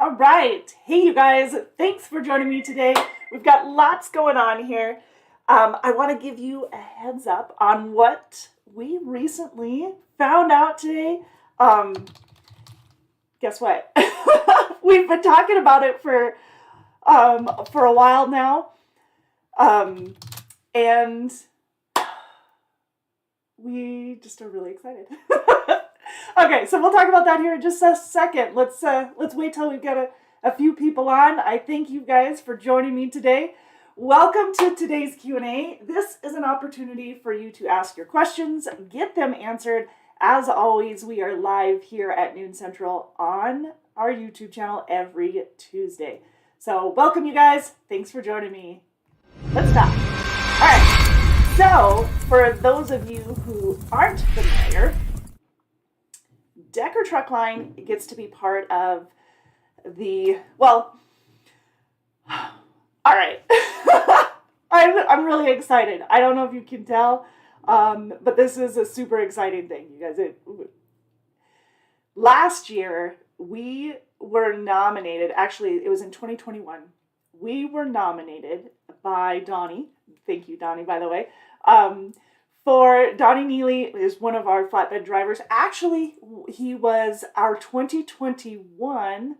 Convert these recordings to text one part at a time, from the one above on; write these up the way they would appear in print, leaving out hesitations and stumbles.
All right. Hey, you guys. Thanks for joining me today. We've got lots going on here. I want to give you a heads up on what we recently found out today. Guess what? We've been talking about it for a while now. And we just are really excited. Okay, so we'll talk about that here in just a second. Let's wait till we've got a few people on. I thank you guys for joining me today. Welcome to today's Q&A. This is an opportunity for you to ask your questions, get them answered. As always, we are live here at noon Central on our YouTube channel every Tuesday. So welcome, you guys. Thanks for joining me. Let's start. All right. So for those of you who aren't familiar, Decker Truck Line gets to be part of the, well, all right. I'm really excited. I don't know if you can tell, but this is a super exciting thing, you guys. Last year, we were nominated, actually, it was in 2021. We were nominated by Donnie. Thank you, Donnie, by the way. For Donnie Neely is one of our flatbed drivers. Actually, he was our 2021, am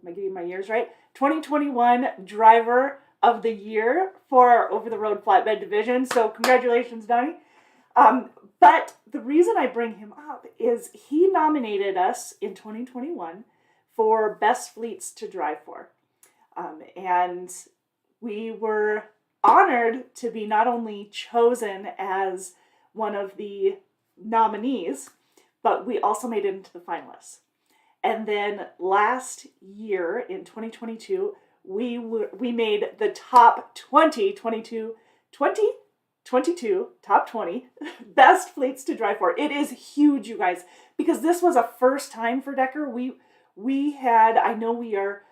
I getting my years right? 2021 Driver of the Year for our over-the-road flatbed division. So congratulations, Donnie. But the reason I bring him up is he nominated us in 2021 for Best Fleets to Drive For. And we were honored to be not only chosen as one of the nominees, but we also made it into the finalists. And then last year in 2022, we made the top 2022 top 20 best fleets to drive for. It is huge, you guys, because this was a first time for Decker. We had, I know we are,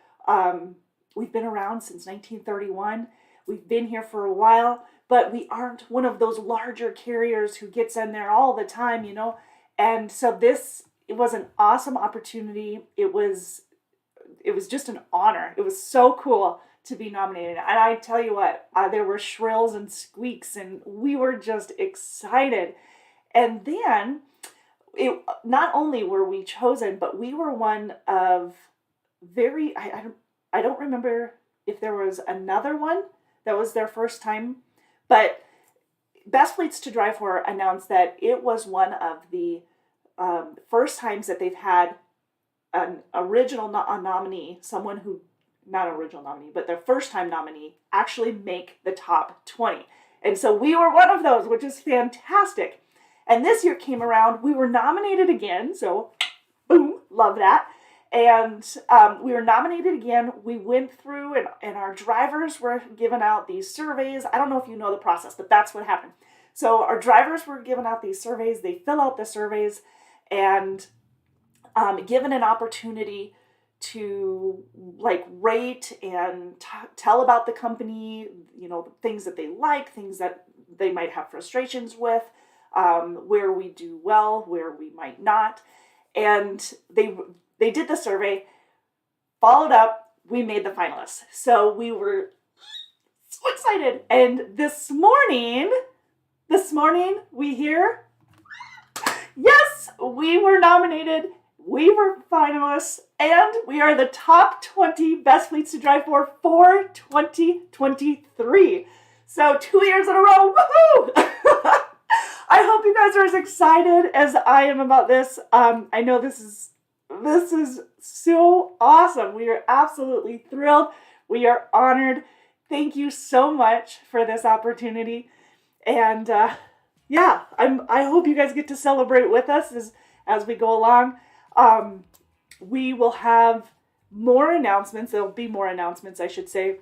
we've been around since 1931. We've been here for a while, but we aren't one of those larger carriers who gets in there all the time, you know. And so it was an awesome opportunity. It was just an honor. It was so cool to be nominated. And I tell you what, there were shrills and squeaks, and we were just excited. And then, not only were we chosen, but we were one of I don't remember if there was another one that was their first time, but Best Fleets to Drive For announced that it was one of the first times that they've had an original nominee, someone who, not original nominee, but their first time nominee, actually make the top 20. And so we were one of those, which is fantastic. And this year came around, we were nominated again, so boom, love that. And we were nominated again. We went through and our drivers were given out these surveys. I don't know if you know the process, but that's what happened. So our drivers were given out these surveys. They fill out the surveys and given an opportunity to like rate and tell about the company, you know, things that they like, things that they might have frustrations with, where we do well, where we might not. And they did the survey, followed up, we made the finalists. So we were so excited. And this morning we hear, yes, we were nominated, we were finalists, and we are the top 20 best fleets to drive for 2023. So 2 years in a row, woohoo! I hope you guys are as excited as I am about this. I know this is so awesome. We are absolutely thrilled. We are honored. Thank you so much for this opportunity. And yeah, I hope you guys get to celebrate with us as we go along. We will have more announcements. There'll be more announcements, I should say,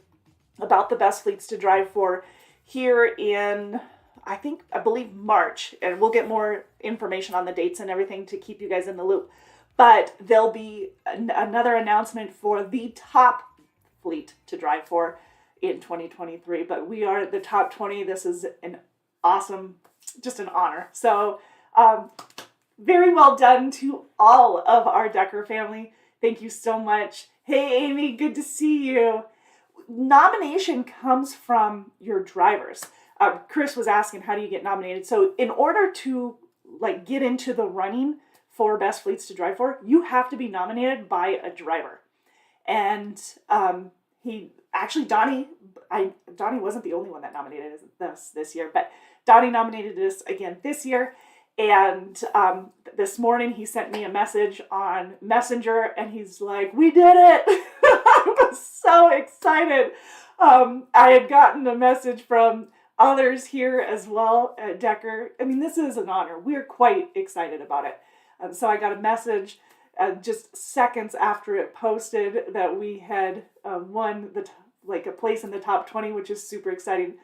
about the best fleets to drive for here in, I believe March. And we'll get more information on the dates and everything to keep you guys in the loop. But there'll be another announcement for the top fleet to drive for in 2023. But we are the top 20. This is an awesome, just an honor. So very well done to all of our Decker family. Thank you so much. Hey, Amy, good to see you. Nomination comes from your drivers. Chris was asking, how do you get nominated? So in order to like get into the running for Best Fleets to Drive For, you have to be nominated by a driver. And he actually, Donnie wasn't the only one that nominated us this year, but Donnie nominated us again this year. And this morning he sent me a message on Messenger, and he's like, "We did it!" I was so excited. I had gotten a message from others here as well at Decker. I mean, this is an honor. We're quite excited about it. So I got a message just seconds after it posted that we had won a place in the top 20, which is super exciting.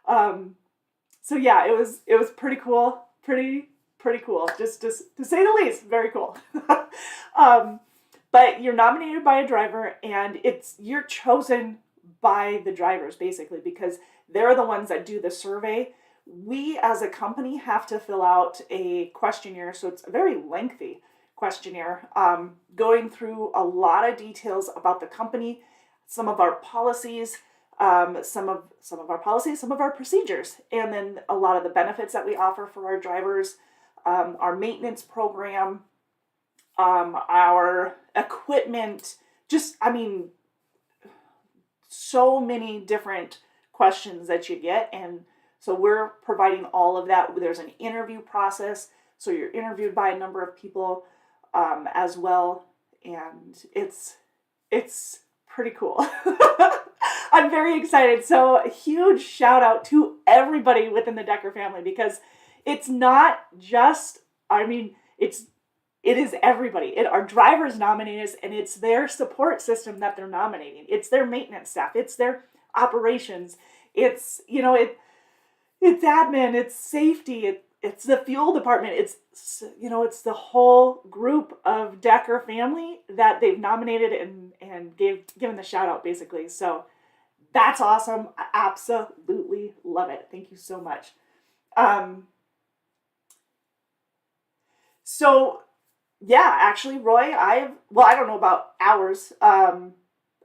So yeah, it was pretty cool, pretty cool, just to say the least. Very cool. But you're nominated by a driver, and you're chosen by the drivers basically because they're the ones that do the survey. We as a company have to fill out a questionnaire, so it's a very lengthy questionnaire, going through a lot of details about the company, some of our policies, some of our procedures, and then a lot of the benefits that we offer for our drivers, our maintenance program, our equipment, so many different questions that you get. And so we're providing all of that. There's an interview process. So you're interviewed by a number of people as well. And it's pretty cool. I'm very excited. So a huge shout out to everybody within the Decker family, because it's not just, it is everybody. Our drivers nominate us, and it's their support system that they're nominating. It's their maintenance staff. It's their operations. It's admin. It's safety. It's the fuel department. It's the whole group of Decker family that they've nominated and given the shout out basically. So that's awesome. I absolutely love it. Thank you so much. So yeah, actually, Roy, I don't know about ours. I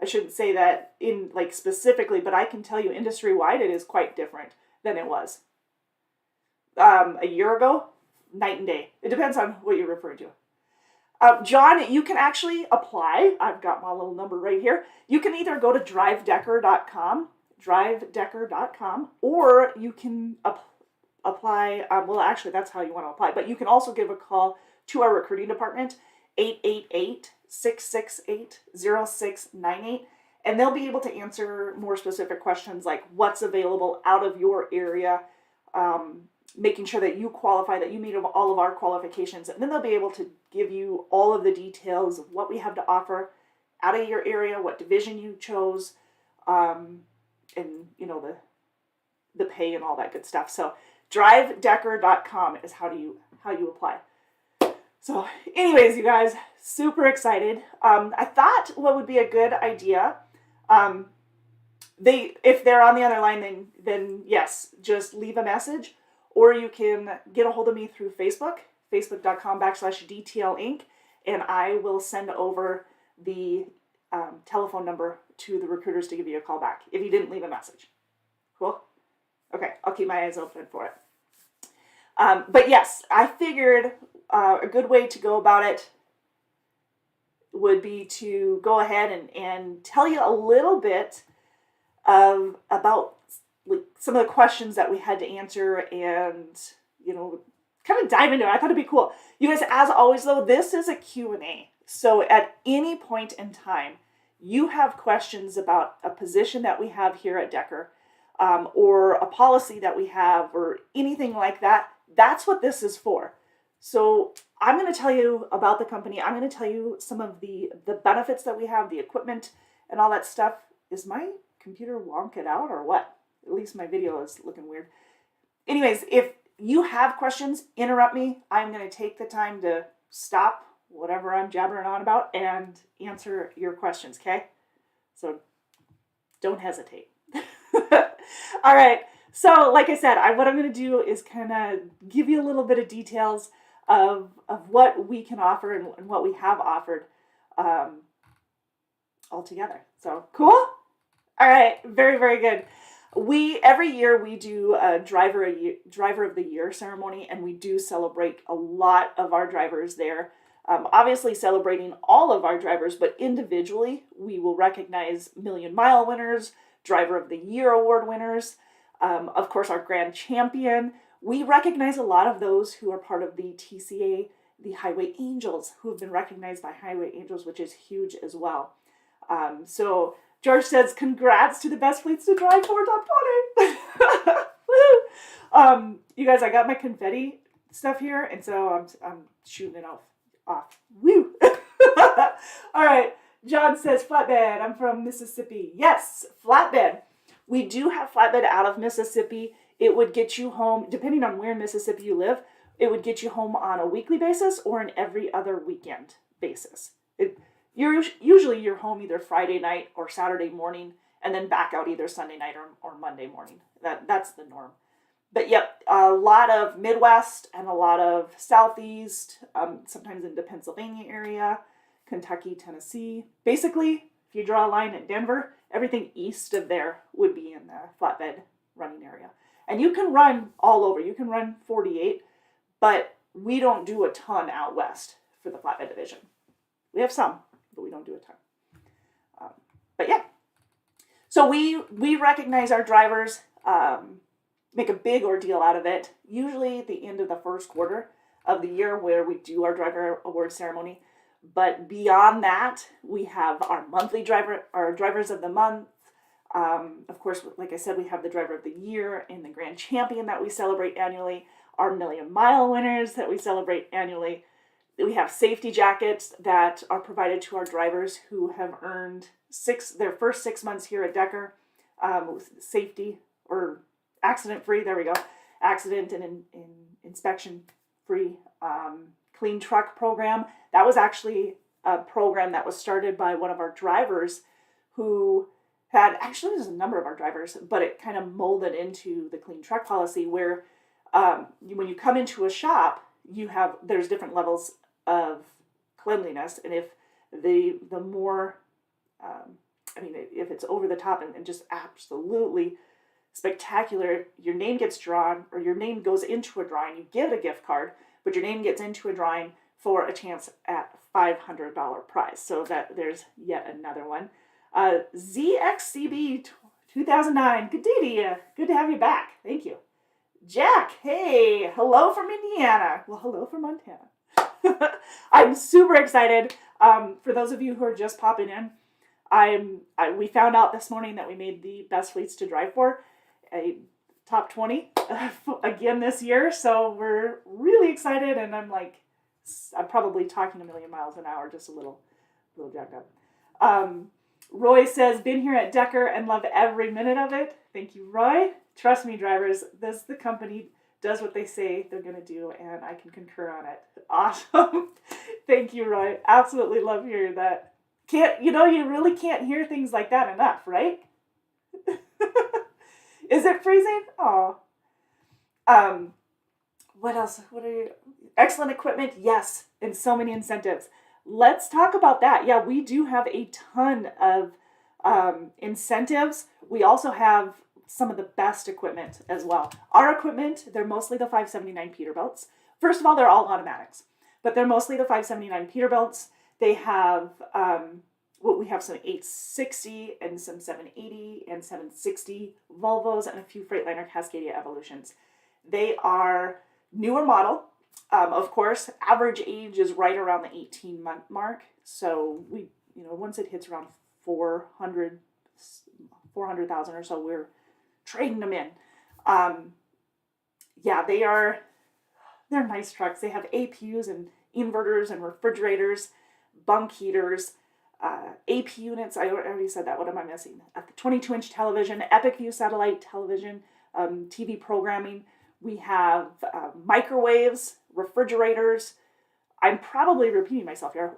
shouldn't say that in specifically, but I can tell you industry-wide it is quite different than it was a year ago. Night and day. It depends on what you're referring to. John, you can actually apply. I've got my little number right here. You can either go to drivedecker.com, or you can apply. Actually, that's how you want to apply. But you can also give a call to our recruiting department, 888-668-0698. And they'll be able to answer more specific questions like what's available out of your area, making sure that you qualify, that you meet all of our qualifications. And then they'll be able to give you all of the details of what we have to offer out of your area, what division you chose, and the pay and all that good stuff. So drivedecker.com is how you apply. So anyways, you guys, super excited. I thought what would be a good idea, if they're on the other line, then yes, just leave a message, or you can get a hold of me through Facebook, facebook.com/DTL Inc., and I will send over the telephone number to the recruiters to give you a call back if you didn't leave a message. Cool? Okay, I'll keep my eyes open for it. But yes, I figured a good way to go about it would be to go ahead and tell you a little bit about some of the questions that we had to answer, and kind of dive into it. I thought it'd be cool. You guys, as always though, this is a Q&A. So at any point in time, you have questions about a position that we have here at Decker, or a policy that we have, or anything like that. That's what this is for. So I'm going to tell you about the company. I'm going to tell you some of the benefits that we have, the equipment, and all that stuff. Is my computer wonked out or what? At least my video is looking weird. Anyways, if you have questions, interrupt me. I'm going to take the time to stop whatever I'm jabbering on about and answer your questions, okay? So don't hesitate. All right. So like I said, what I'm going to do is kind of give you a little bit of details of what we can offer and what we have offered all together. So cool. All right, very, very good. Every year we do a driver of the year ceremony, and we do celebrate a lot of our drivers there. Obviously celebrating all of our drivers, but individually we will recognize Million Mile winners, Driver of the Year award winners, of course our grand champion. We recognize a lot of those who are part of the TCA, the Highway Angels, who have been recognized by Highway Angels, which is huge as well. So George says, congrats to the best fleets to drive for top 20. You guys, I got my confetti stuff here, and so I'm shooting it off. Woo! All right. John says, flatbed. I'm from Mississippi. Yes, flatbed. We do have flatbed out of Mississippi. It would get you home, depending on where in Mississippi you live, it would get you home on a weekly basis or an every other weekend basis. Usually you're home either Friday night or Saturday morning, and then back out either Sunday night or Monday morning. That's the norm. But yep, a lot of Midwest and a lot of Southeast, sometimes into Pennsylvania area, Kentucky, Tennessee. Basically, if you draw a line at Denver, everything east of there would be in the flatbed running area. And you can run all over. You can run 48, but we don't do a ton out west for the flatbed division. We have some, but we don't do a ton. But yeah. So we recognize our drivers, make a big ordeal out of it, usually at the end of the first quarter of the year where we do our driver award ceremony. But beyond that, we have our monthly our drivers of the month. Of course, like I said, we have the driver of the year and the grand champion that we celebrate annually, our Million Mile winners that we celebrate annually. We have safety jackets that are provided to our drivers who have earned their first 6 months here at Decker, safety or accident-free, there we go, accident and inspection-free clean truck program. That was actually a program that was started by one of our drivers who actually there's a number of our drivers, but it kind of molded into the clean truck policy where when you come into a shop, there's different levels of cleanliness, and if the more, if it's over the top and just absolutely spectacular, your name gets drawn, or your name goes into a drawing, you get a gift card, but your name gets into a drawing for a chance at $500 prize. So that there's yet another one. ZXCB 2009, good day to you. Good to have you back. Thank you. Jack, hey, hello from Indiana. Well, hello from Montana. I'm super excited. For those of you who are just popping in, we found out this morning that we made the best fleets to drive for, a top 20 again this year. So we're really excited, and I'm probably talking a million miles an hour, just a little jacked up. Roy says, been here at Decker and love every minute of it. Thank you, Roy. Trust me, drivers, the company does what they say they're going to do, and I can concur on it. Awesome. Thank you, Roy. Absolutely love hearing that. You really can't hear things like that enough, right? Is it freezing? Oh. What else? Excellent equipment, yes, and so many incentives. Let's talk about that. Yeah, we do have a ton of incentives. We also have some of the best equipment as well. Our equipment, they're mostly the 579 Peterbilts. First of all, they're all automatics, but they're mostly the 579 Peterbilts. They have, we have some 860 and some 780 and 760 Volvos and a few Freightliner Cascadia Evolutions. They are newer model. Of course, average age is right around the 18-month mark. So once it hits around 400,000 or so, we're trading them in. They're nice trucks. They have APUs and inverters and refrigerators, bunk heaters, AP units. I already said that. What am I missing? At the 22-inch television, Epic View satellite television, TV programming. We have microwaves, refrigerators. I'm probably repeating myself here.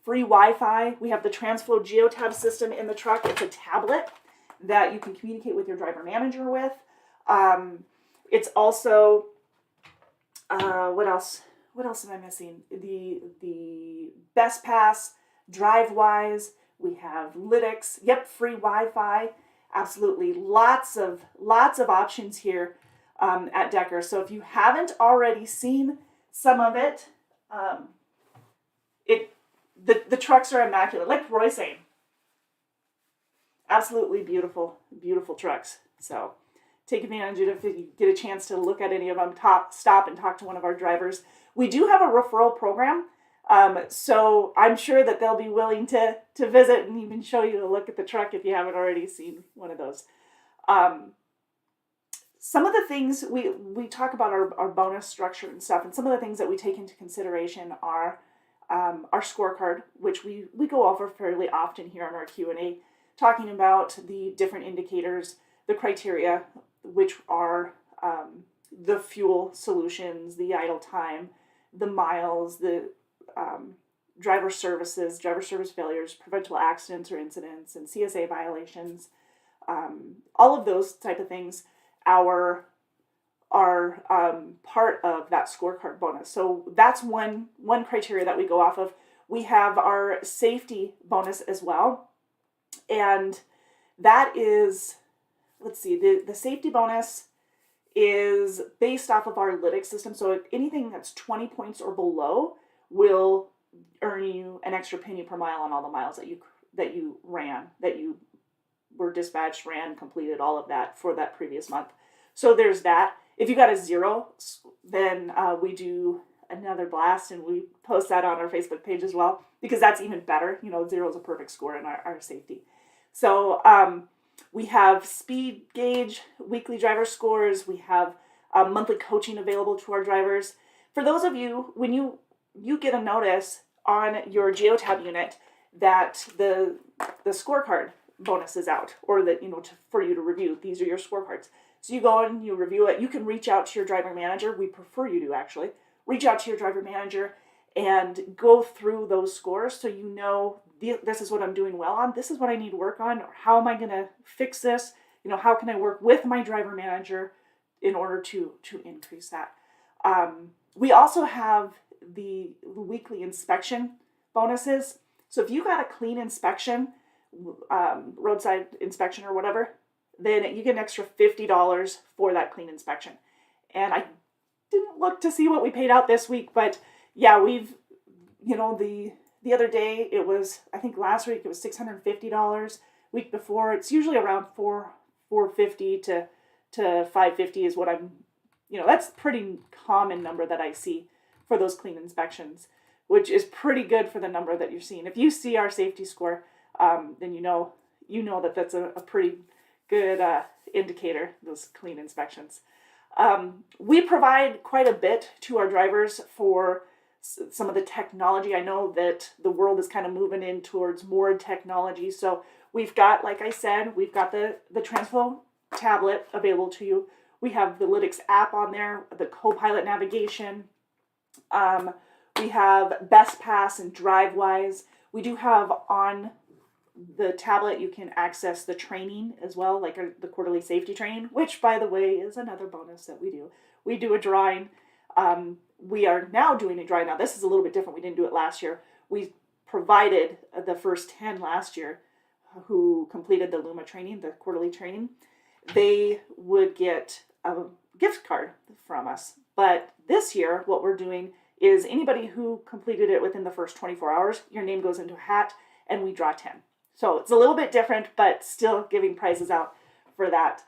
Free Wi-Fi. We have the TransFlow Geotab system in the truck. It's a tablet that you can communicate with your driver manager with. It's also, what else? What else am I missing? The Best Pass, DriveWise. We have lytics. Yep, free Wi-Fi. Absolutely, lots of options here at Decker. So if you haven't already seen some of it, the trucks are immaculate. Like Roy's saying, absolutely beautiful, beautiful trucks. So take advantage of it if you get a chance to look at any of them. Stop and talk to one of our drivers. We do have a referral program, so I'm sure that they'll be willing to visit and even show you a look at the truck if you haven't already seen one of those. Some of the things we talk about our bonus structure and stuff, and some of the things that we take into consideration are our scorecard, which we go over fairly often here on our Q&A, talking about the different indicators, the criteria, which are the fuel solutions, the idle time, the miles, the driver service failures, preventable accidents or incidents, and CSA violations, all of those type of things are part of that scorecard bonus. So that's one criteria that we go off of. We have our safety bonus as well, and that is, let's see, the safety bonus is based off of our lytics system. So anything that's 20 points or below will earn you an extra penny per mile on all the miles that you ran, that you were dispatched, ran, completed, all of that for that previous month. So there's that. If you got a 0, then we do another blast, and we post that on our Facebook page as well, because that's even better. 0 is a perfect score in our safety. So we have speed gauge, weekly driver scores. We have monthly coaching available to our drivers. For those of you, when you get a notice on your Geotab unit that the scorecard bonus is out, or that for you to review, these are your scorecards. So you go and you review it. You can reach out to your driver manager. We prefer you to actually reach out to your driver manager and go through those scores, so this is what I'm doing well on, this is what I need to work on, or how am I going to fix this? How can I work with my driver manager in order to increase that? We also have the weekly inspection bonuses. So if you got a clean inspection, roadside inspection or whatever, then you get an extra $50 for that clean inspection. And I didn't look to see what we paid out this week, but yeah, we've, the other day it was, I think last week it was $650. Week before, it's usually around $450 to $550 is what I'm, that's pretty common number that I see for those clean inspections, which is pretty good for the number that you're seeing. If you see our safety score, then you know that that's a pretty good indicator, those clean inspections. We provide quite a bit to our drivers for some of the technology. I know that the world is kind of moving in towards more technology. So we've got, like I said, we've got the Transflow tablet available to you. We have the Lytics app on there, the Copilot navigation. We have Best Pass and DriveWise. We do have on the tablet, you can access the training as well, like the quarterly safety training, which, by the way, is another bonus that we do. We do a drawing. We are now doing a drawing. Now, this is a little bit different. We didn't do it last year. We provided the first 10 last year who completed the Luma training, the quarterly training. They would get a gift card from us. But this year, what we're doing is anybody who completed it within the first 24 hours, your name goes into a hat, and we draw 10. So it's a little bit different, but still giving prizes out for that.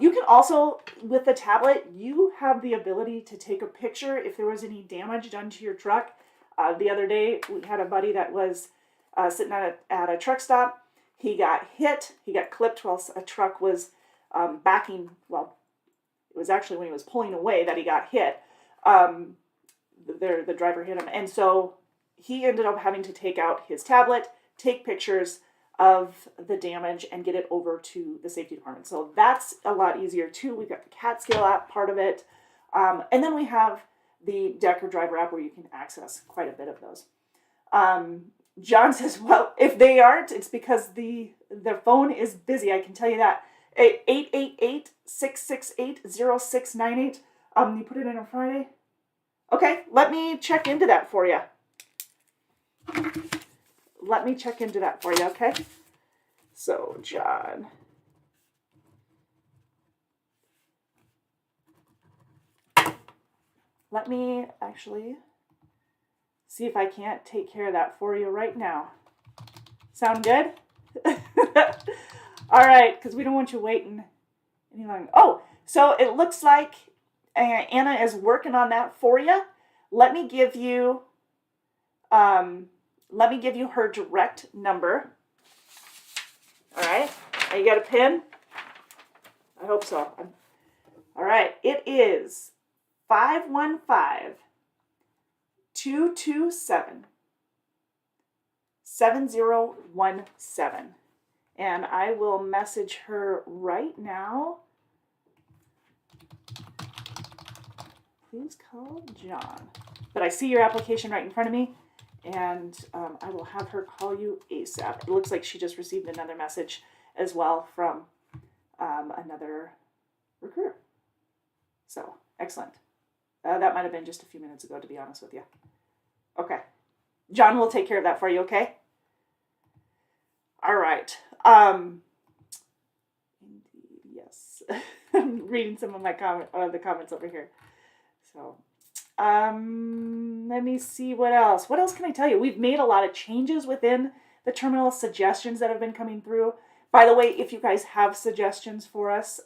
You can also, with the tablet, you have the ability to take a picture if there was any damage done to your truck. The other day, we had a buddy that was sitting at a truck stop. He got hit. He got clipped while a truck was backing. Well, it was actually when he was pulling away that he got hit. The driver hit him. And so he ended up having to take out his tablet, take pictures of the damage, and get it over to the safety department. So that's a lot easier too. We've got the CAT scale app part of it. And then we have the Decker driver app where you can access quite a bit of those. John says, well, if they aren't, it's because the phone is busy. I can tell you that. 888-668-0698. You put it in on Friday? Okay, let me check into that for you. let me check into that for you, okay? So, John. Let me actually see if I can't take care of that for you right now. Sound good? All right, because we don't want you waiting any longer. Oh, so it looks like Anna is working on that for you. Let me give you her direct number. All right, you got a pen? I hope so. All right, it is 515-227-7017. And I will message her right now. Please call John. But I see your application right in front of me, and I will have her call you ASAP. It looks like she just received another message as well from another recruiter. So, excellent. That might have been just a few minutes ago, to be honest with you. Okay. John will take care of that for you, okay? All right. Yes. I'm reading some of my the comments over here. So, let me see what else. What else can I tell you? We've made a lot of changes within the terminal, suggestions that have been coming through. By the way, if you guys have suggestions for us,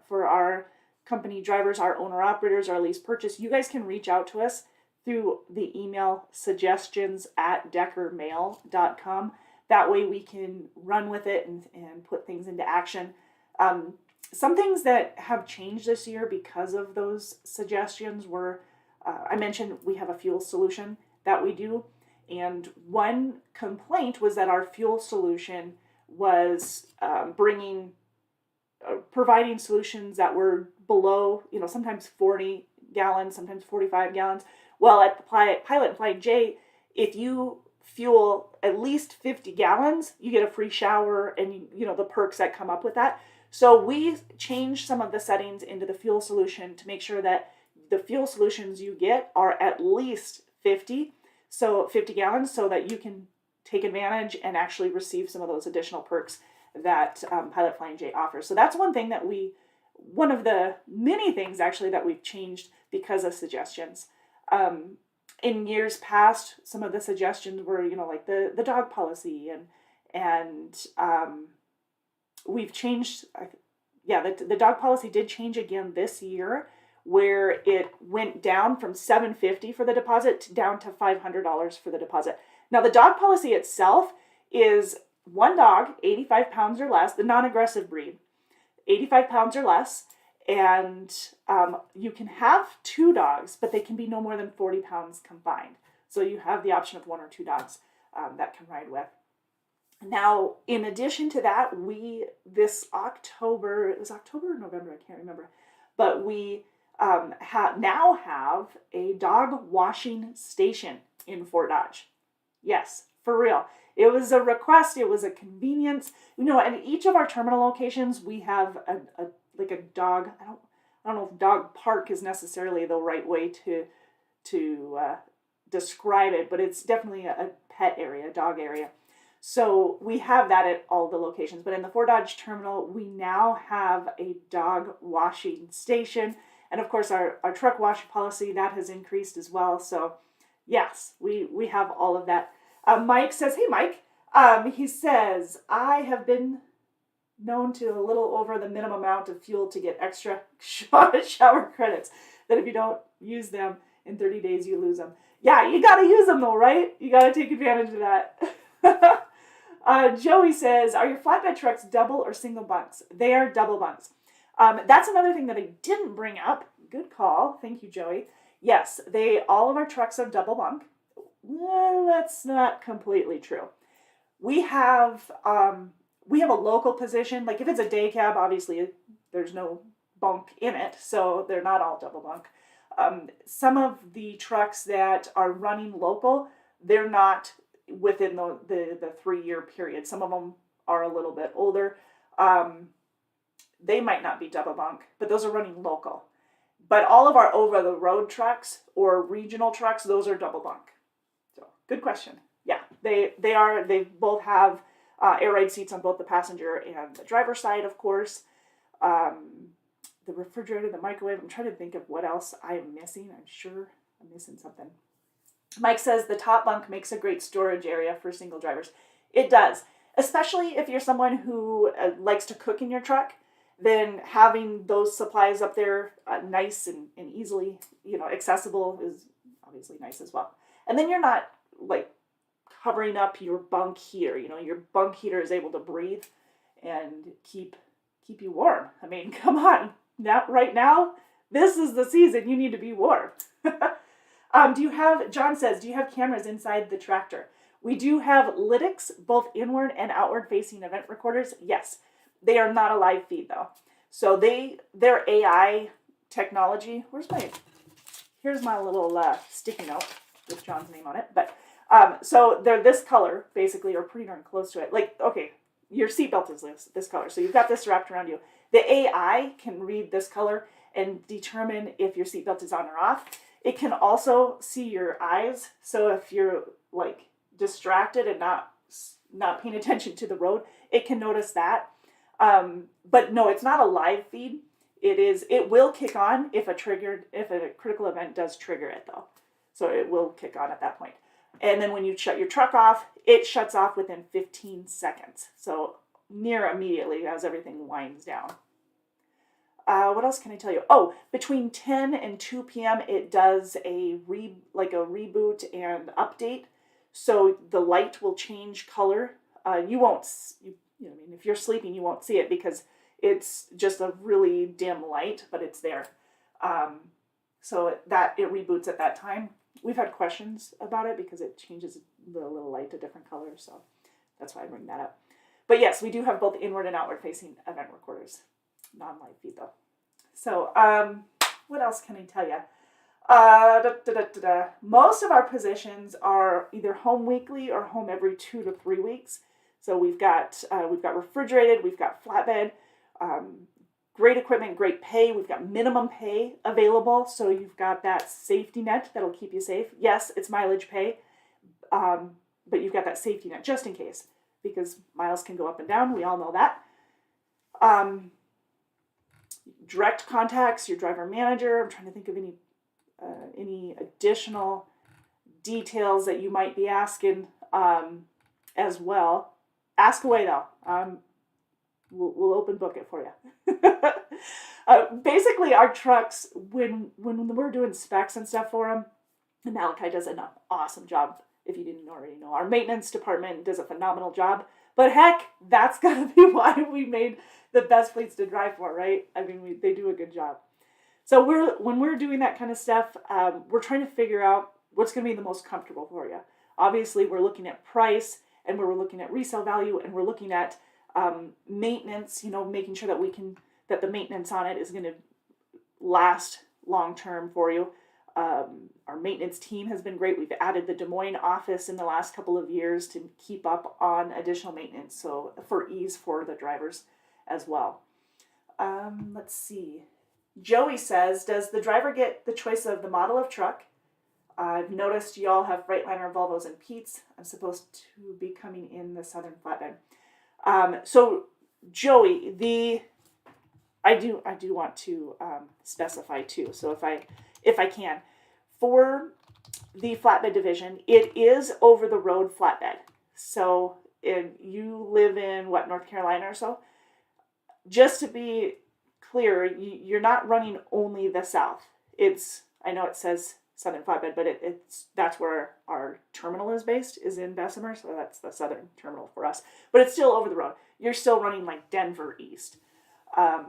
for our company drivers, our owner-operators, our lease purchase, you guys can reach out to us through the email suggestions@deckermail.com. That way we can run with it and put things into action. Some things that have changed this year because of those suggestions were, I mentioned we have a fuel solution that we do. And one complaint was that our fuel solution was providing solutions that were below, sometimes 40 gallons, sometimes 45 gallons. Well, at the PAYOUT and Flying J, if you fuel at least 50 gallons, you get a free shower and, the perks that come up with that. So we changed some of the settings into the fuel solution to make sure that the fuel solutions you get are at least 50 gallons, so that you can take advantage and actually receive some of those additional perks that PAYOUT Flying J offers. So that's one thing that one of the many things actually that we've changed because of suggestions. In years past, some of the suggestions were, like the dog policy and we've changed. The dog policy did change again this year, where it went down from $750 for the deposit down to $500 for the deposit. Now, the dog policy itself is one dog, 85 pounds or less, the non-aggressive breed, 85 pounds or less, and you can have two dogs, but they can be no more than 40 pounds combined. So you have the option of one or two dogs that can ride with. Now, in addition to that, this October, it was October or November, I can't remember, but we now have a dog washing station in Fort Dodge. Yes, for real. It was a request. It was a convenience. At each of our terminal locations, we have a dog. I don't know if dog park is necessarily the right way to describe it, but it's definitely a pet area, a dog area. So we have that at all the locations. But in the Fort Dodge terminal, we now have a dog washing station. And of course, our truck wash policy, that has increased as well. So yes, we have all of that. Mike says, hey, Mike, he says, I have been known to a little over the minimum amount of fuel to get extra shower credits, that if you don't use them in 30 days, you lose them. Yeah, you got to use them though, right? You got to take advantage of that. Joey says, are your flatbed trucks double or single bunks? They are double bunks. That's another thing that I didn't bring up. Good call. Thank you, Joey. Yes, all of our trucks are double bunk. Well, that's not completely true. We have a local position. Like if it's a day cab, obviously there's no bunk in it, so they're not all double bunk. Some of the trucks that are running local, they're not within the 3-year period. Some of them are a little bit older. They might not be double bunk, but those are running local. But all of our over-the-road trucks or regional trucks, those are double bunk. So, good question. Yeah, They both have air ride seats on both the passenger and the driver side, of course. The refrigerator, the microwave. I'm trying to think of what else I'm missing. I'm sure I'm missing something. Mike says the top bunk makes a great storage area for single drivers. It does, especially if you're someone who likes to cook in your truck. Then having those supplies up there nice and easily, accessible is obviously nice as well. And then you're not like covering up your bunk heater. Your bunk heater is able to breathe and keep you warm. I mean, come on. Right now, this is the season. You need to be warm. John says, do you have cameras inside the tractor? We do have lytics, both inward and outward facing event recorders. Yes. They are not a live feed though. So their AI technology, here's my little sticky note with John's name on it. But so they're this color basically, or pretty darn close to it. Like, okay, your seatbelt is this color. So you've got this wrapped around you. The AI can read this color and determine if your seatbelt is on or off. It can also see your eyes. So if you're like distracted and not paying attention to the road, it can notice that. But no, it's not a live feed. It will kick on if a critical event does trigger it though. So it will kick on at that point. And then when you shut your truck off, it shuts off within 15 seconds. So near immediately as everything winds down. What else can I tell you? Oh, between 10 and 2 p.m. it does a reboot and update. So the light will change color. If you're sleeping, you won't see it because it's just a really dim light, but it's there. So it reboots at that time. We've had questions about it because it changes the little light to different colors. So that's why I bring that up. But yes, we do have both inward and outward facing event recorders. Non-live feed though. So what else can I tell you? Most of our positions are either home weekly or home every 2 to 3 weeks. So we've got refrigerated, we've got flatbed, great equipment, great pay. We've got minimum pay available, so you've got that safety net that'll keep you safe. Yes, it's mileage pay, but you've got that safety net just in case, because miles can go up and down. We all know that. Direct contacts, your driver manager. I'm trying to think of any additional details that you might be asking as well. Ask away though. We'll open book it for you. Basically, our trucks, when we're doing specs and stuff for them, and Malachi does an awesome job. If you didn't already know, our maintenance department does a phenomenal job. But heck, that's gotta be why we made the best fleets to drive for, right? I mean, they do a good job. So when we're doing that kind of stuff, we're trying to figure out what's going to be the most comfortable for you. Obviously, we're looking at price, and we're looking at resale value, and we're looking at maintenance. Making sure that the maintenance on it is going to last long term for you. Our maintenance team has been great. We've added the Des Moines office in the last couple of years to keep up on additional maintenance, so for ease for the drivers as well. Let's see. Joey says, does the driver get the choice of the model of truck? I've noticed y'all have Freightliner, Volvos, and Pete's. I'm supposed to be coming in the Southern Flatbed. So Joey, I do want to specify too. So if I can, for the flatbed division, it is over the road flatbed. So if you live in North Carolina or so, just to be clear, you're not running only the South. I know it says Southern Flatbed, but that's where our terminal is based, is in Bessemer, so that's the Southern terminal for us. But it's still over the road. You're still running like Denver East. A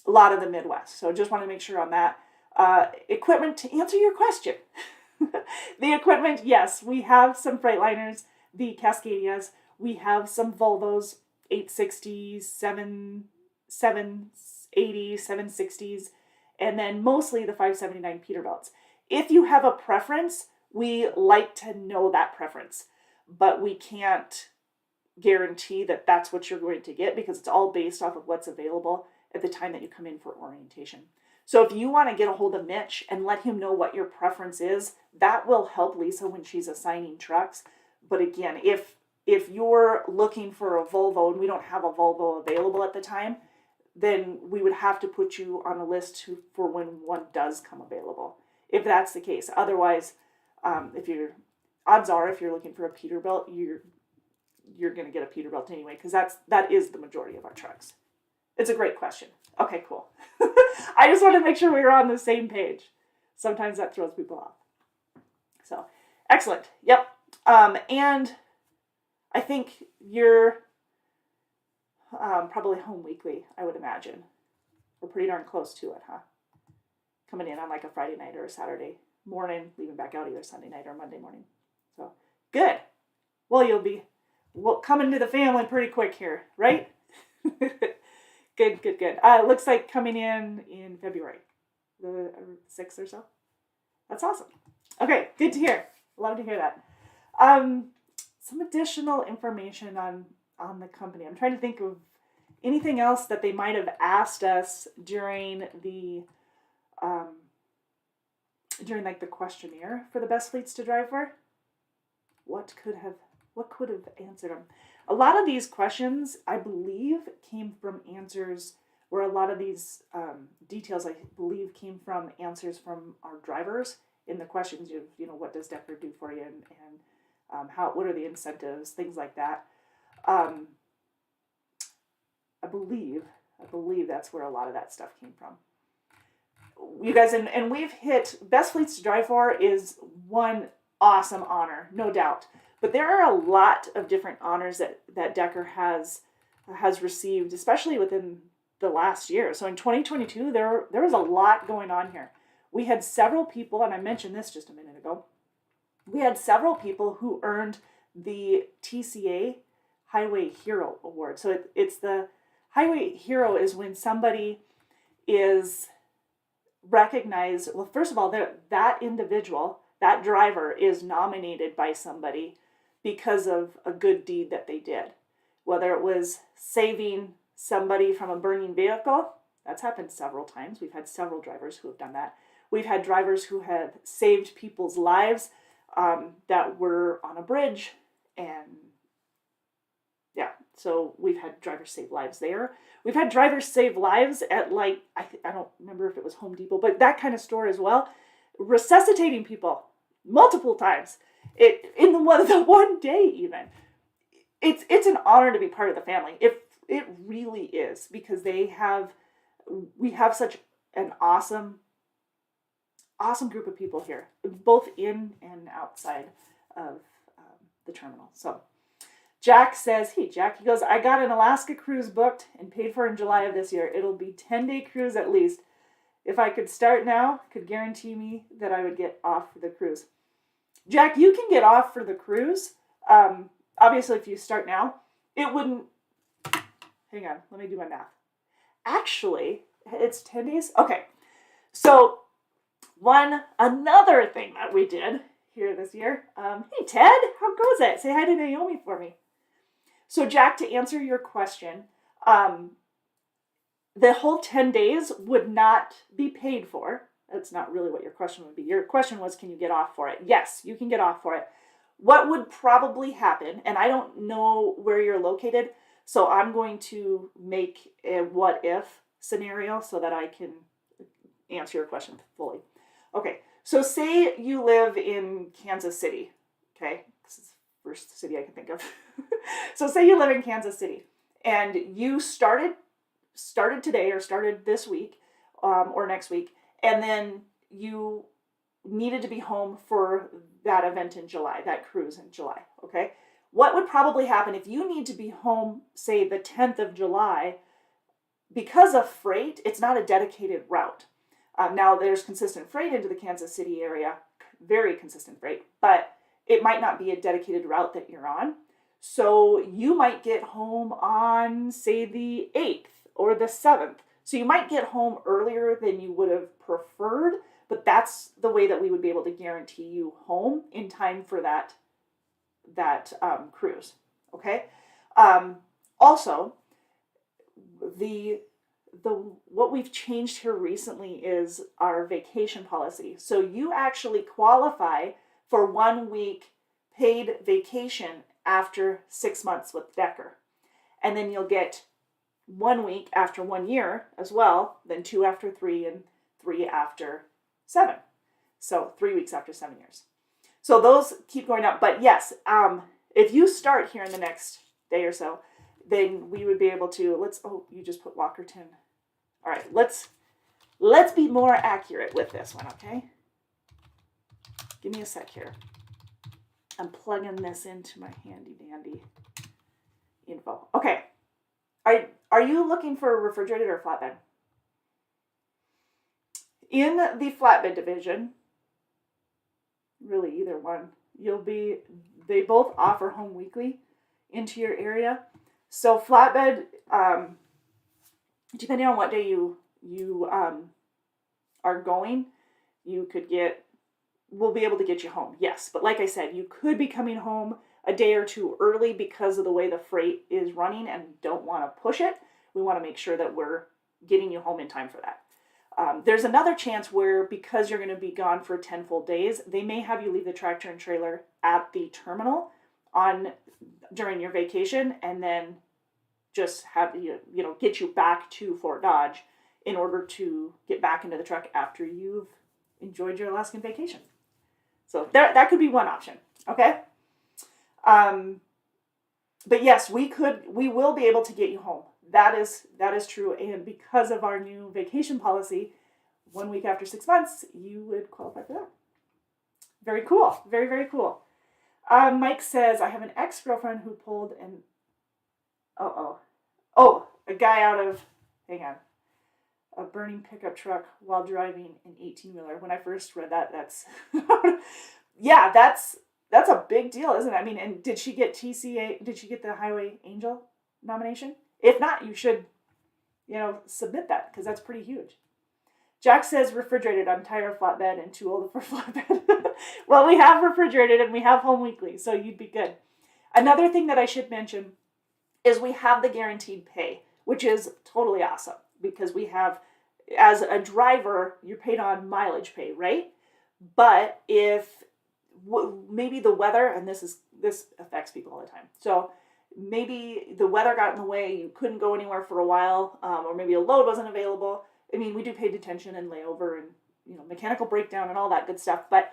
lot of the Midwest. So just want to make sure on that. Equipment, to answer your question. The equipment, yes, we have some Freightliners, the Cascadias. We have some Volvos, 860s, 780s, 760s, and then mostly the 579 Peterbilts. If you have a preference, we like to know that preference, but we can't guarantee that that's what you're going to get because it's all based off of what's available at the time that you come in for orientation. So if you want to get a hold of Mitch and let him know what your preference is, that will help Lisa when she's assigning trucks. But again, if you're looking for a Volvo and we don't have a Volvo available at the time, then we would have to put you on a list for when one does come available, if that's the case. Otherwise, odds are if you're looking for a Peterbilt, you're going to get a Peterbilt anyway, because that is the majority of our trucks. It's a great question. Okay, cool. I just want to make sure we were on the same page. Sometimes that throws people off. So, excellent. Yep. And I think you're probably home weekly, I would imagine. We're pretty darn close to it, huh? Coming in on like a Friday night or a Saturday morning, leaving back out either Sunday night or Monday morning. So, good. Well, you'll be coming to the family pretty quick here, right? Good. Looks like coming in February, the 6th or so. That's awesome. Okay, good to hear. Love to hear that. Some additional information on the company. I'm trying to think of anything else that they might have asked us during the like the questionnaire for the best fleets to drive for. What could have answered them? A lot of these questions, I believe, came from answers where a lot of these details, I believe, came from answers from our drivers in the questions. What does Decker do for you, and what are the incentives, things like that. I believe that's where a lot of that stuff came from. You guys, and we've hit Best Fleets to Drive For is one awesome honor, no doubt. But there are a lot of different honors that Decker has received, especially within the last year. So in 2022, there was a lot going on here. We had several people, and I mentioned this just a minute ago, we had several people who earned the TCA Highway Hero Award. So it's the Highway Hero is when somebody is recognized. Well, first of all, that individual, that driver, is nominated by somebody because of a good deed that they did. Whether it was saving somebody from a burning vehicle, that's happened several times. We've had several drivers who have done that. We've had drivers who have saved people's lives that were on a bridge, and yeah, so we've had drivers save lives there. We've had drivers save lives at I don't remember if it was Home Depot, but that kind of store as well, resuscitating people multiple times. In the one day even. It's an honor to be part of the family. It really is, because we have such an awesome group of people here, both in and outside of the terminal. So Jack says, hey Jack, he goes, I got an Alaska cruise booked and paid for in July of this year. It'll be 10-day cruise at least. If I could start now, could guarantee me that I would get off for the cruise. Jack, you can get off for the cruise. Obviously, if you start now, it wouldn't... Hang on, let me do my math. Actually, it's 10 days? Okay. So, another thing that we did here this year. Hey, Ted, how goes it? Say hi to Naomi for me. So, Jack, to answer your question, the whole 10 days would not be paid for. That's not really what your question would be. Your question was, can you get off for it? Yes, you can get off for it. What would probably happen, and I don't know where you're located, so I'm going to make a what if scenario so that I can answer your question fully. Okay, so say you live in Kansas City, okay? This is the first city I can think of. So say you live in Kansas City, and you started today or started this week or next week, and then you needed to be home for that event in July, that cruise in July, okay? What would probably happen if you need to be home, say, the 10th of July, because of freight, it's not a dedicated route. Now, there's consistent freight into the Kansas City area, very consistent freight, but it might not be a dedicated route that you're on. So you might get home on, say, the 8th or the 7th. So you might get home earlier than you would have preferred, but that's the way that we would be able to guarantee you home in time for that cruise. Okay. Also, what we've changed here recently is our vacation policy. So you actually qualify for 1 week paid vacation after 6 months with Decker. And then you'll get 1 week after 1 year as well, then 2 after 3, and 3 after 7. So 3 weeks after 7 years. So those keep going up. But yes, if you start here in the next day or so, then we would be able to, you just put Walkerton. All right, let's be more accurate with this one, okay? Give me a sec here. I'm plugging this into my handy dandy info. Okay. Are you looking for a refrigerated or flatbed? In the flatbed division, really either one, they both offer home weekly into your area. So flatbed, depending on what day you are going, we'll be able to get you home. Yes, but like I said, you could be coming home a day or two early because of the way the freight is running, and we don't want to push it. We want to make sure that we're getting you home in time for that. There's another chance where, because you're going to be gone for 10 full days, they may have you leave the tractor and trailer at the terminal during your vacation, and then just have get you back to Fort Dodge in order to get back into the truck after you've enjoyed your Alaskan vacation. So that could be one option. Okay. But yes, we will be able to get you home. That is true. And because of our new vacation policy, 1 week after 6 months, you would qualify for that. Very cool. Very, very cool. Mike says, I have an ex-girlfriend who pulled a guy out of, a burning pickup truck while driving an 18-wheeler. When I first read that, that's, yeah, that's a big deal, isn't it? I mean, and did she get TCA? Did she get the Highway Angel nomination? If not, you should, submit that, because that's pretty huge. Jack says refrigerated. I'm tired of flatbed and too old for flatbed. Well, we have refrigerated and we have home weekly, so you'd be good. Another thing that I should mention is we have the guaranteed pay, which is totally awesome, because we have, as a driver, you're paid on mileage pay, right? But if maybe the weather, and this affects people all the time. So maybe the weather got in the way, you couldn't go anywhere for a while, or maybe a load wasn't available. I mean, we do pay detention and layover and, mechanical breakdown and all that good stuff. But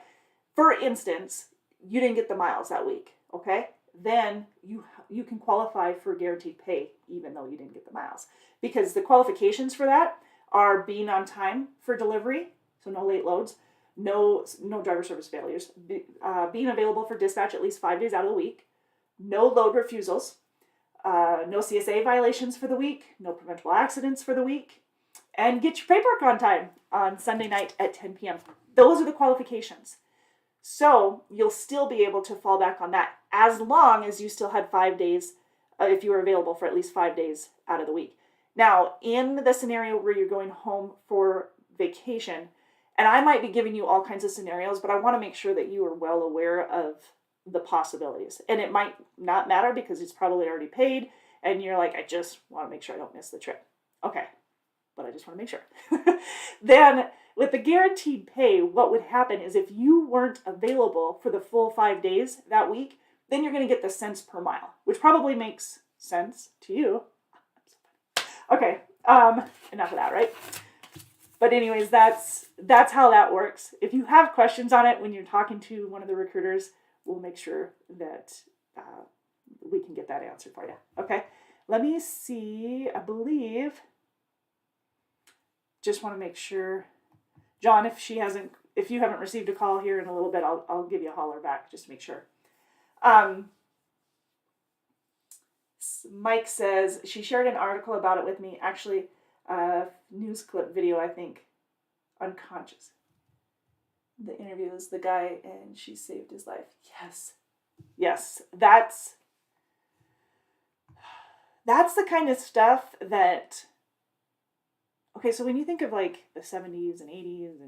for instance, you didn't get the miles that week, okay? Then you can qualify for guaranteed pay even though you didn't get the miles. Because the qualifications for that are being on time for delivery, so no late loads, no driver service failures, being available for dispatch at least 5 days out of the week, no load refusals, no CSA violations for the week, no preventable accidents for the week, and get your paperwork on time on Sunday night at 10 p.m. Those are the qualifications. So you'll still be able to fall back on that as long as you still had 5 days, if you were available for at least 5 days out of the week. Now, in the scenario where you're going home for vacation, and I might be giving you all kinds of scenarios, but I want to make sure that you are well aware of the possibilities. And it might not matter because it's probably already paid, and you're like, I just want to make sure I don't miss the trip. Okay, but I just want to make sure. Then with the guaranteed pay, what would happen is if you weren't available for the full 5 days that week, then you're going to get the cents per mile, which probably makes sense to you. Okay, enough of that, right? But anyways, that's how that works. If you have questions on it when you're talking to one of the recruiters, we'll make sure that we can get that answered for you. Okay, let me see. I believe, just want to make sure, John, if you haven't received a call here in a little bit, I'll give you a holler back just to make sure. Mike says, she shared an article about it with me, actually, news clip video, I think, unconscious. The interview is the guy, and she saved his life. Yes, that's the kind of stuff that, okay, so when you think of like the 70s and 80s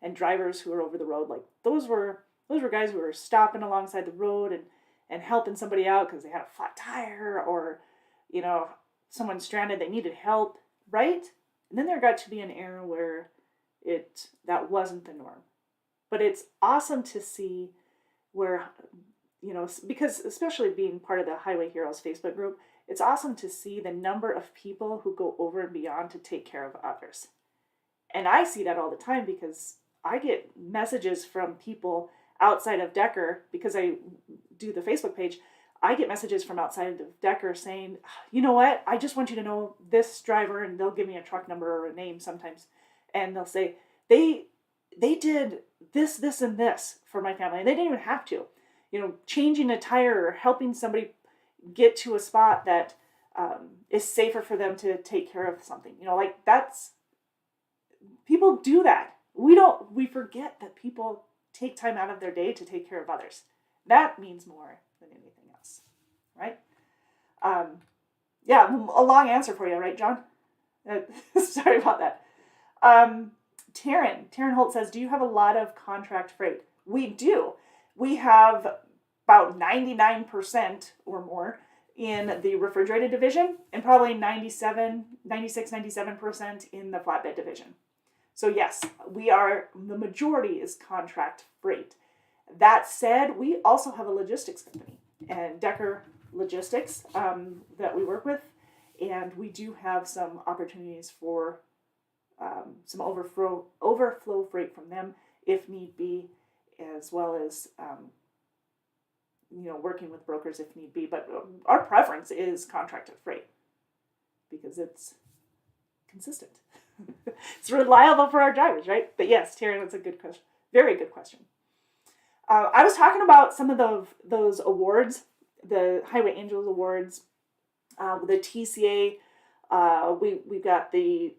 and drivers who are over the road, like those were guys who were stopping alongside the road and helping somebody out because they had a flat tire, or, someone stranded, they needed help, right? And then there got to be an era where that wasn't the norm. But it's awesome to see where because especially being part of the Highway Heroes Facebook group, it's awesome to see the number of people who go over and beyond to take care of others. And I see that all the time because I get messages from people outside of Decker because I do the Facebook page. I get messages from outside of Decker saying, you know what, I just want you to know this driver, and they'll give me a truck number or a name sometimes. And they'll say, they did this, and this for my family. And they didn't even have to. Changing a tire or helping somebody get to a spot that is safer for them to take care of something. That's, people do that. We forget that people take time out of their day to take care of others. That means more than anything else, right? Yeah, a long answer for you, right, John? Sorry about that. Taryn Holt says, do you have a lot of contract freight? We do. We have about 99% or more in the refrigerated division and probably 96, 97% in the flatbed division. So yes, the majority is contract freight. That said, we also have a logistics company, and Decker Logistics, that we work with, and we do have some opportunities for some overflow freight from them if need be, as well as working with brokers if need be. But our preference is contracted freight because it's consistent. It's reliable for our drivers, right? But yes, Taryn, that's a good question. Very good question. I was talking about some of those awards, the Highway Angels Awards, the TCA. We've got the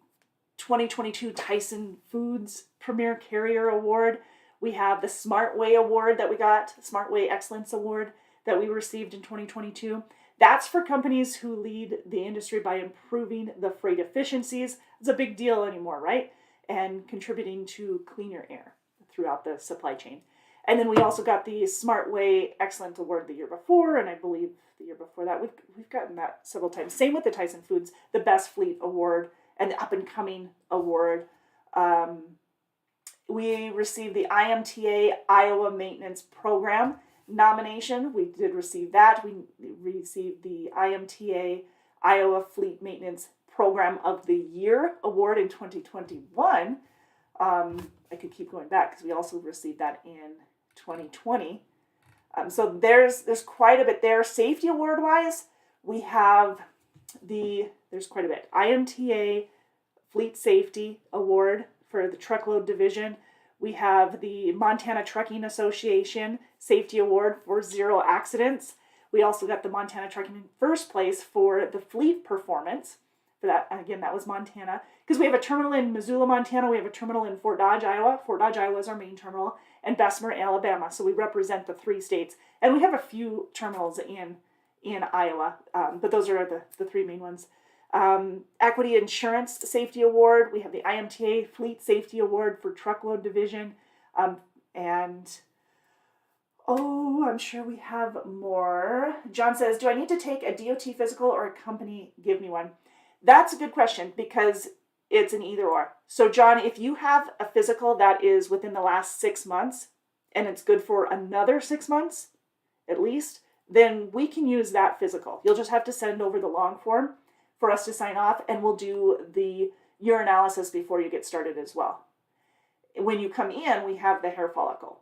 2022 Tyson Foods Premier Carrier Award. We have the Smartway Award that we got, Smartway Excellence Award that we received in 2022. That's for companies who lead the industry by improving the freight efficiencies. It's a big deal anymore, right? And contributing to cleaner air throughout the supply chain. And then we also got the Smartway Excellent Award the year before, and I believe the year before that. We've gotten that several times. Same with the Tyson Foods, the Best Fleet Award and the Up and Coming Award. We received the IMTA Iowa Maintenance Program nomination. We did receive that. We received the IMTA Iowa Fleet Maintenance Program of the Year Award in 2021. I could keep going back because we also received that in 2020. So there's quite a bit there. Safety award wise, we have there's quite a bit. IMTA Fleet Safety Award for the truckload division. We have the Montana Trucking Association Safety Award for 0 accidents. We also got the Montana Trucking in first place for the fleet performance. For that, again, that was Montana. Because we have a terminal in Missoula, Montana. We have a terminal in Fort Dodge, Iowa. Fort Dodge, Iowa is our main terminal. And Bessemer, Alabama. So we represent the 3 states. And we have a few terminals in Iowa. But those are the 3 main ones. Equity Insurance Safety Award. We have the IMTA Fleet Safety Award for Truckload Division. And I'm sure we have more. John says, do I need to take a DOT physical or a company give me one? That's a good question because it's an either or. So John, if you have a physical that is within the last 6 months and it's good for another 6 months at least, then we can use that physical. You'll just have to send over the long form for us to sign off, and we'll do the urinalysis before you get started as well. When you come in, we have the hair follicle.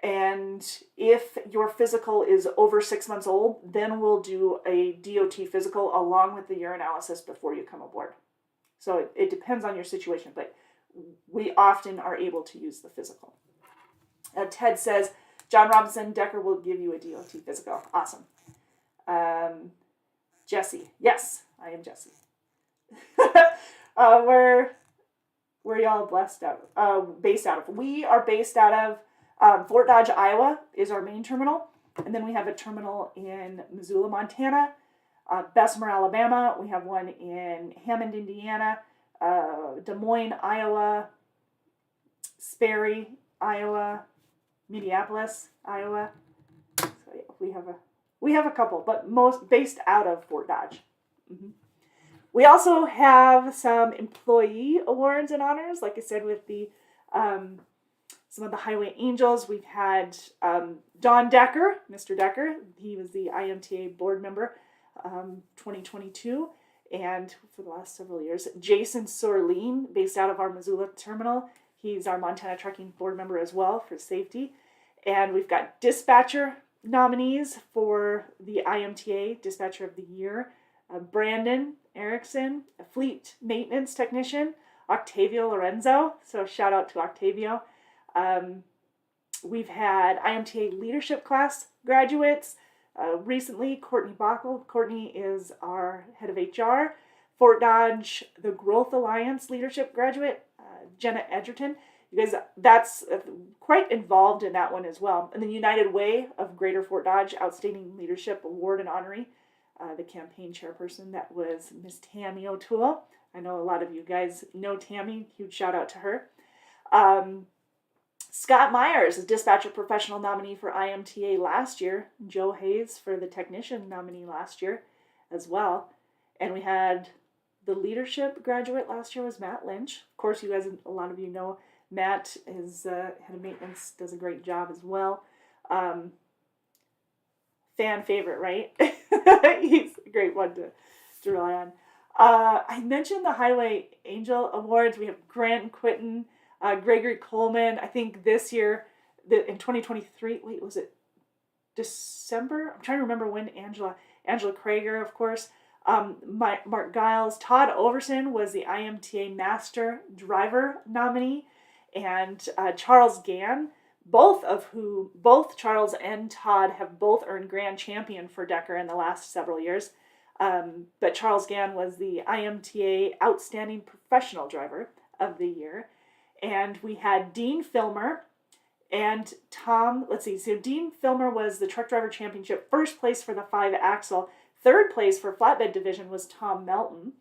And if your physical is over 6 months old, then we'll do a DOT physical along with the urinalysis before you come aboard. So it depends on your situation, but we often are able to use the physical. Ted says, John Robinson, Decker will give you a DOT physical. Awesome. Jesse, yes, I am Jesse. Where y'all based out of? We are based out of Fort Dodge, Iowa is our main terminal. And then we have a terminal in Missoula, Montana, Bessemer, Alabama. We have one in Hammond, Indiana, Des Moines, Iowa, Sperry, Iowa, Minneapolis, Iowa. So yeah, we have a couple, but most based out of Fort Dodge. Mm-hmm. We also have some employee awards and honors, like I said, with the some of the Highway Angels. We've had Don Decker, Mr. Decker. He was the IMTA board member 2022 and for the last several years. Jason Sorleen, based out of our Missoula terminal. He's our Montana Trucking board member as well for safety. And we've got dispatcher nominees for the IMTA Dispatcher of the Year. Brandon Erickson, a fleet maintenance technician. Octavio Lorenzo, so shout out to Octavio. We've had IMTA leadership class graduates. Recently, Courtney Bockel. Courtney is our head of HR. Fort Dodge, the Growth Alliance leadership graduate, Jenna Edgerton. You guys, that's quite involved in that one as well. And the United Way of Greater Fort Dodge Outstanding Leadership Award and Honoree, the campaign chairperson, that was Miss Tammy O'Toole. I know a lot of you guys know Tammy. Huge shout out to her. Scott Myers is dispatcher professional nominee for IMTA last year. Joe Hayes for the technician nominee last year as well. And we had the leadership graduate last year was Matt Lynch. Of course, you guys, a lot of you know Matt is head of maintenance, does a great job as well. Fan favorite, right? He's a great one to rely on. I mentioned the Highway Angel Awards. We have Grant Quinton, Gregory Coleman. I think this year, in 2023, was it December? I'm trying to remember when Angela Krager, of course. Mark Giles. Todd Overson was the IMTA Master Driver nominee. And Charles Gann, both Charles and Todd have both earned Grand Champion for Decker in the last several years. But Charles Gann was the IMTA Outstanding Professional Driver of the Year. And we had Dean Filmer and Tom, so Dean Filmer was the Truck Driver Championship, first place for the 5-axle. Third place for Flatbed Division was Tom Melton.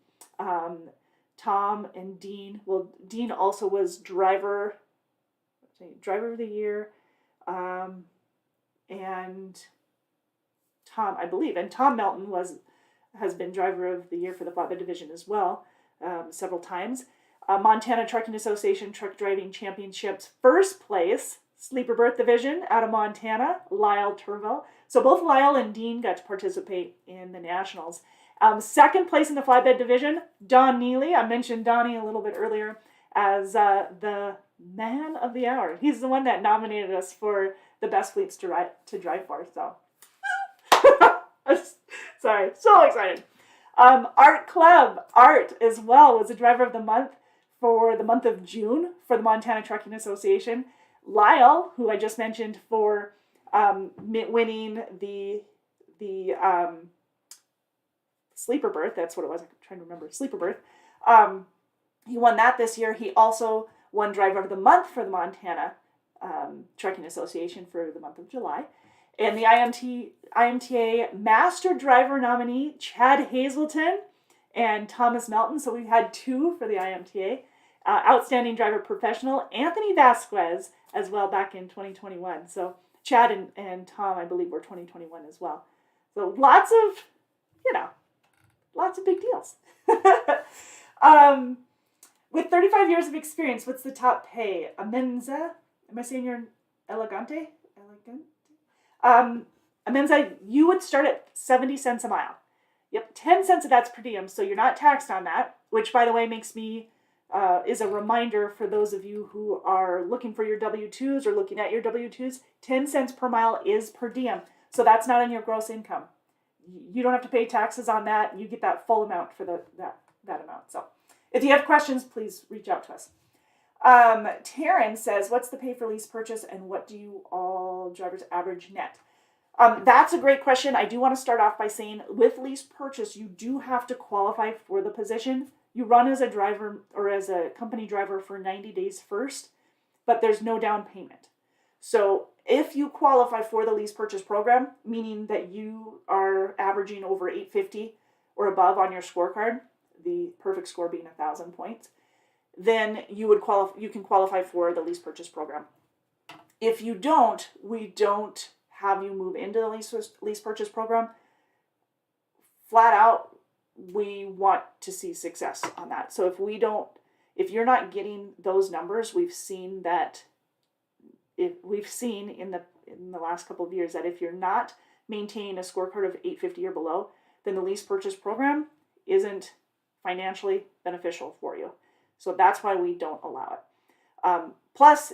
Tom and Dean, Dean also was Driver of the Year. And Tom, I believe, and Tom Melton has been Driver of the Year for the Flatbed Division as well, several times. Montana Trucking Association Truck Driving Championships, first place, Sleeper Berth Division out of Montana, Lyle Turville. So both Lyle and Dean got to participate in the Nationals. Second place in the Flatbed Division, Don Neely. I mentioned Donnie a little bit earlier as the man of the hour. He's the one that nominated us for the best fleets to drive for. So, sorry, so excited. Art Club, Art as well, was the driver of the month for the month of June for the Montana Trucking Association. Lyle, who I just mentioned for winning the Sleeper Berth, that's what it was, I'm trying to remember, Sleeper Berth. He won that this year. He also won Driver of the Month for the Montana Trucking Association for the month of July. And the IMTA Master Driver nominee, Chad Hazelton and Thomas Melton. So we had two for the IMTA. Outstanding Driver Professional, Anthony Vasquez, as well, back in 2021. So Chad and Tom, I believe, were 2021 as well. So lots of big deals. With 35 years of experience, what's the top pay? Amenza, am I saying you're elegante? Amenza, you would start at 70 cents a mile. Yep, 10 cents of that's per diem, so you're not taxed on that, which, by the way, makes me, is a reminder for those of you who are looking for your W-2s or looking at your W-2s, 10 cents per mile is per diem, so that's not on your gross income. You don't have to pay taxes on that. You get that full amount for that amount. So if you have questions, please reach out to us. Taryn says, what's the pay for lease purchase and what do you all drivers average net? That's a great question. I do want to start off by saying with lease purchase, you do have to qualify for the position. You run as a driver or as a company driver for 90 days first, but there's no down payment. So if you qualify for the lease purchase program, meaning that you are averaging over 850 or above on your scorecard, the perfect score being 1,000 points, then you can qualify for the lease purchase program. If you don't, we don't have you move into the lease purchase program. Flat out, we want to see success on that. So if you're not getting those numbers, we've seen that if we've seen in the last couple of years that if you're not maintaining a scorecard of 850 or below, then the lease purchase program isn't financially beneficial for you. So that's why we don't allow it. Plus,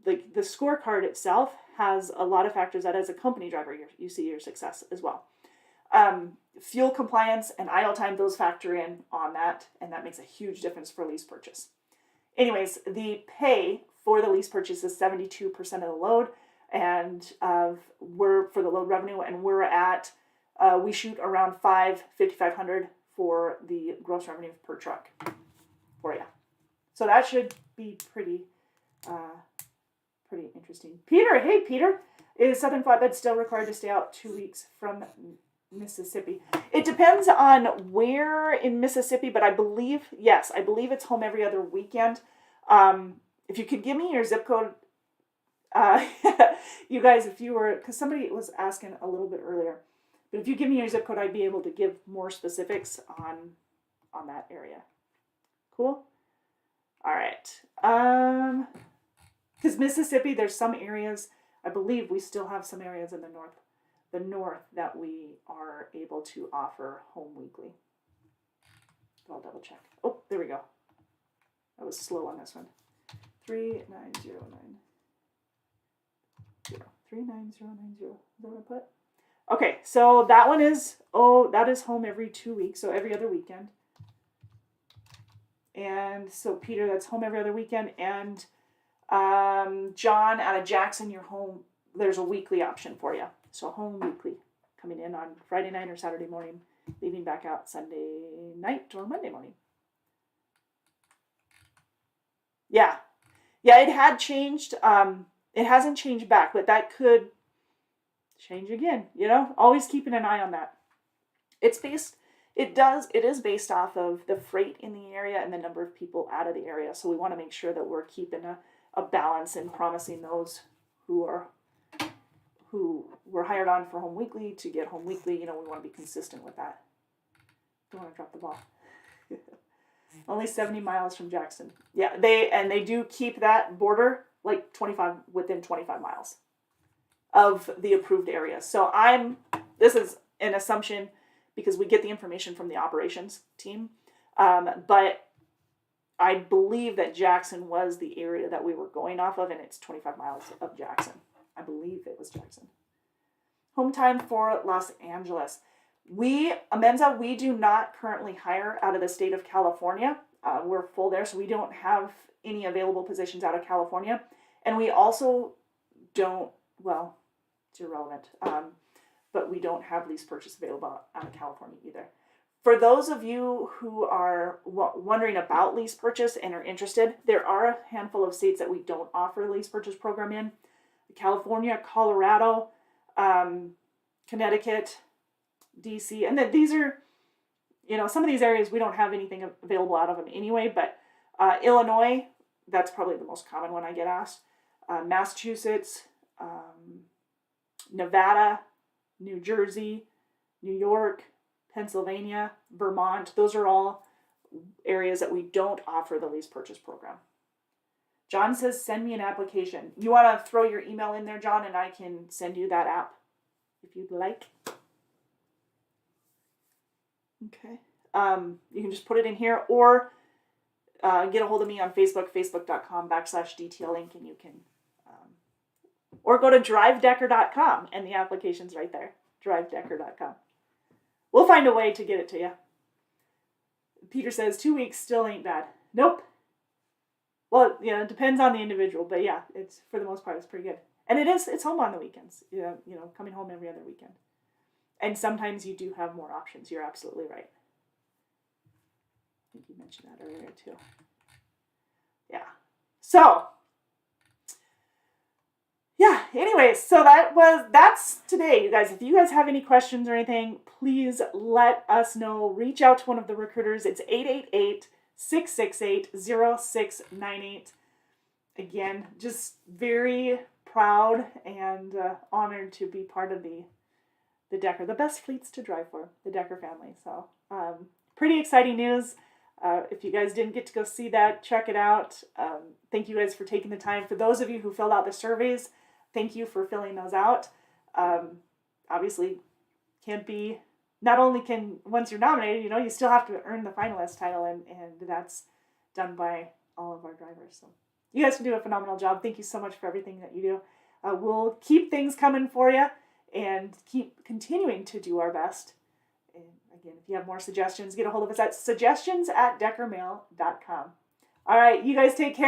the scorecard itself has a lot of factors that as a company driver, you see your success as well. Fuel compliance and idle time, those factor in on that, and that makes a huge difference for lease purchase. Anyways, the pay for the lease purchase is 72% of the load, and we're for the load revenue, and we're at we shoot around $5,500 for the gross revenue per truck for you. So that should be pretty interesting. Peter, hey Peter, is Southern Flatbed still required to stay out 2 weeks from Mississippi? It depends on where in Mississippi, but I believe it's home every other weekend. If you could give me your zip code, you guys, because somebody was asking a little bit earlier, but if you give me your zip code, I'd be able to give more specifics on that area. Cool. All right. Because Mississippi, there's some areas, I believe we still have some areas in the north that we are able to offer home weekly. I'll double check. Oh, there we go. I was slow on this one. 39090. 39090. Is that what I put? Okay, so that one is, that is home every 2 weeks, so every other weekend. And so Peter, that's home every other weekend. And John, out of Jackson, you're home. There's a weekly option for you. So home weekly, coming in on Friday night or Saturday morning, leaving back out Sunday night or Monday morning. Yeah, it had changed. It hasn't changed back, but that could change again. Always keeping an eye on that. It is based off of the freight in the area and the number of people out of the area. So we want to make sure that we're keeping a balance and promising those who were hired on for home weekly to get home weekly. We want to be consistent with that. Don't want to drop the ball. Only 70 miles from Jackson. Yeah, they do keep that border like within 25 miles of the approved area. So this is an assumption because we get the information from the operations team. But I believe that Jackson was the area that we were going off of, and it's 25 miles of Jackson. I believe it was Jackson. Home time for Los Angeles. Amenza, we do not currently hire out of the state of California. We're full there, so we don't have any available positions out of California. And we also don't, it's irrelevant, but we don't have lease purchase available out of California either. For those of you who are wondering about lease purchase and are interested, there are a handful of states that we don't offer a lease purchase program in. California, Colorado, Connecticut, DC, and then these are, some of these areas we don't have anything available out of them anyway, but Illinois, that's probably the most common one I get asked. Massachusetts, Nevada, New Jersey, New York, Pennsylvania, Vermont, those are all areas that we don't offer the lease purchase program. John says, send me an application. You want to throw your email in there, John, and I can send you that app if you'd like. Okay. You can just put it in here or get a hold of me on Facebook, facebook.com/DTLink, and you can, or go to drivedecker.com and the application's right there, drivedecker.com. We'll find a way to get it to you. Peter says 2 weeks still ain't bad. Nope. Well, it depends on the individual, but yeah, it's for the most part, it's pretty good. And it's home on the weekends, coming home every other weekend. And sometimes you do have more options. You're absolutely right. I think you mentioned that earlier too. Yeah. So, yeah, anyways, so that's today, you guys. If you guys have any questions or anything, please let us know. Reach out to one of the recruiters. It's 888-668-0698. Again, just very proud and honored to be part of the Decker, the best fleets to drive for, the Decker family. So pretty exciting news. If you guys didn't get to go see that, check it out. Thank you guys for taking the time. For those of you who filled out the surveys, thank you for filling those out. Obviously, can't be, not only can, once you're nominated, you still have to earn the finalist title, and that's done by all of our drivers. So you guys can do a phenomenal job. Thank you so much for everything that you do. We'll keep things coming for you and keep continuing to do our best. And again, if you have more suggestions, get a hold of us at suggestions@deckermail.com. All right, you guys take care.